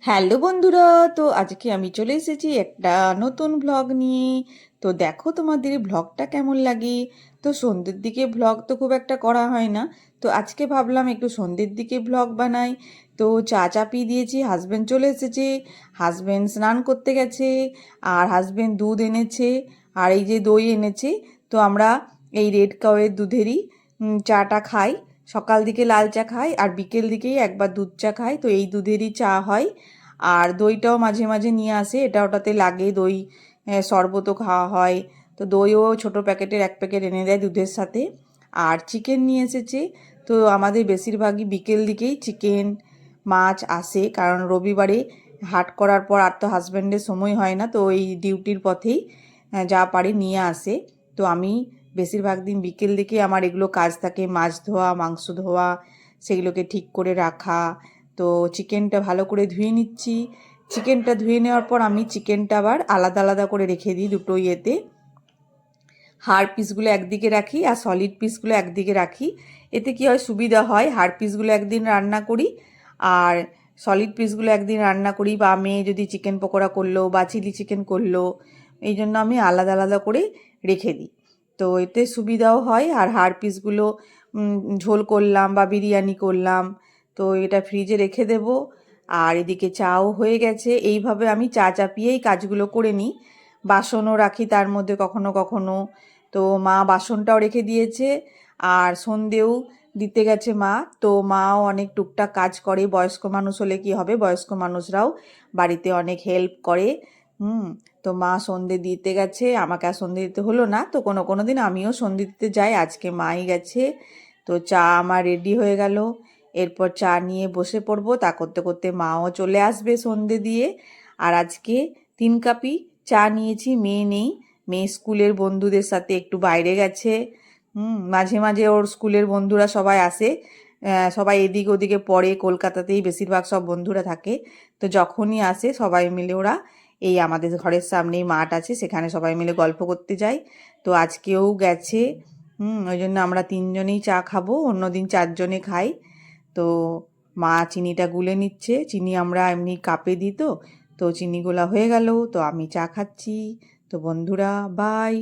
Hello বন্ধুরা, তো আজকে আমি চলে এসেছি একটা নতুন ভ্লগ নিয়ে। তো দেখো তোমাদের এই ভ্লগটা কেমন লাগে। তো সন্ধ্যের দিকে ভ্লগ তো খুব একটা করা হয় না, তো আজকে ভাবলাম একটু সন্ধ্যের দিকে ভ্লগ বানাই। তো চা চাপিয়ে দিয়েছি, হাজব্যান্ড চলে এসেছে, হাজব্যান্ড স্নান করতে গেছে, আর হাজব্যান্ড দুধ এনেছে, আর এই যে দই এনেছে। তো আমরা এই রেড কাউয়ের দুধেরই চাটা খাই। সকাল দিকে লাল চা খাই আর বিকেল দিকেই একবার দুধ চা খাই, তো এই দুধেরই চা হয়। আর দইটাও মাঝে মাঝে নিয়ে আসে, এটা ওটাতে লাগে দই, শরবতও খাওয়া হয়। তো দইও ছোট প্যাকেটের এক প্যাকেট এনে দেয় দুধের সাথে। আর চিকেন নিয়ে এসেছে। তো আমাদের বেশিরভাগই বিকেল দিকেই চিকেন মাছ আসে, কারণ রবিবারে হাট করার পর আর তো হাজব্যান্ডের সময় হয় না, তো ওই ডিউটির পথেই যা পারে নিয়ে আসে। তো আমি বেশিরভাগ দিন বিকেল দিকে আমার এগুলো কাজ থাকে, মাছ ধোয়া, মাংস ধোয়া, সেগুলোকে ঠিক করে রাখা। তো চিকেনটা ভালো করে ধুয়ে নিচ্ছি। চিকেনটা ধুয়ে নেওয়ার পর আমি চিকেনটা আবার আলাদা আলাদা করে রেখে দিই দুটো ইয়েতে। হাড় পিসগুলো একদিকে রাখি আর সলিড পিসগুলো একদিকে রাখি। এতে কি হয়, সুবিধা হয়, হাড় পিসগুলো একদিন রান্না করি আর সলিড পিসগুলো একদিন রান্না করি, বা মেয়ে যদি চিকেন পকোড়া করলো বা চিলি চিকেন করলো, এই জন্য আমি আলাদা আলাদা করে রেখে দিই। তো এতে সুবিধাও হয়, আর হাড় পিসগুলো ঝোল করলাম বা বিরিয়ানি করলাম, তো এটা ফ্রিজে রেখে দেব। আর এদিকে চাও হয়ে গেছে, এইভাবে আমি চা চাপিয়েই কাজগুলো করে নিই। বাসনও রাখি তার মধ্যে কখনো কখনো। তো মা বাসনটাও রেখে দিয়েছে, আর সন্ধেও দিতে গেছে মা। তো মাও অনেক টুকটাক কাজ করে, বয়স্ক মানুষ হলে কি হবে, বয়স্ক মানুষরাও বাড়িতে অনেক হেল্প করে। হুম। তো মা সন্ধে দিতে গেছে, আমাকে আর সন্ধে দিতে হলো না, তো কোনো কোনো দিন আমিও সন্ধে দিতে যাই, আজকে মাই গেছে। তো চা আমার রেডি হয়ে গেল, এরপর চা নিয়ে বসে পড়বো, তা করতে করতে মাও চলে আসবে সন্ধে দিয়ে। আর আজকে 3 কাপই চা নিয়েছি, মেয়ে নেই, মেয়ে স্কুলের বন্ধুদের সাথে একটু বাইরে গেছে। মাঝে মাঝে ওর স্কুলের বন্ধুরা সবাই আসে, সবাই এদিকে ওদিকে পড়ে, কলকাতাতেই বেশিরভাগ সব বন্ধুরা থাকে। তো যখনই আসে সবাই মিলে ওরা এই আমাদের ঘরের সামনেই মাঠ আছে, সেখানে সবাই মিলে গল্প করতে যায়। তো আজকেও গেছে। ওই জন্য আমরা 3জনেই চা খাবো, অন্যদিন 4জনে খাই। তো মা চিনিটা গুলে নিচ্ছে, চিনি আমরা এমনি কাপে দিই, তো তো চিনি গোলা হয়ে গেল, তো আমি চা খাচ্ছি। তো বন্ধুরা, বাই।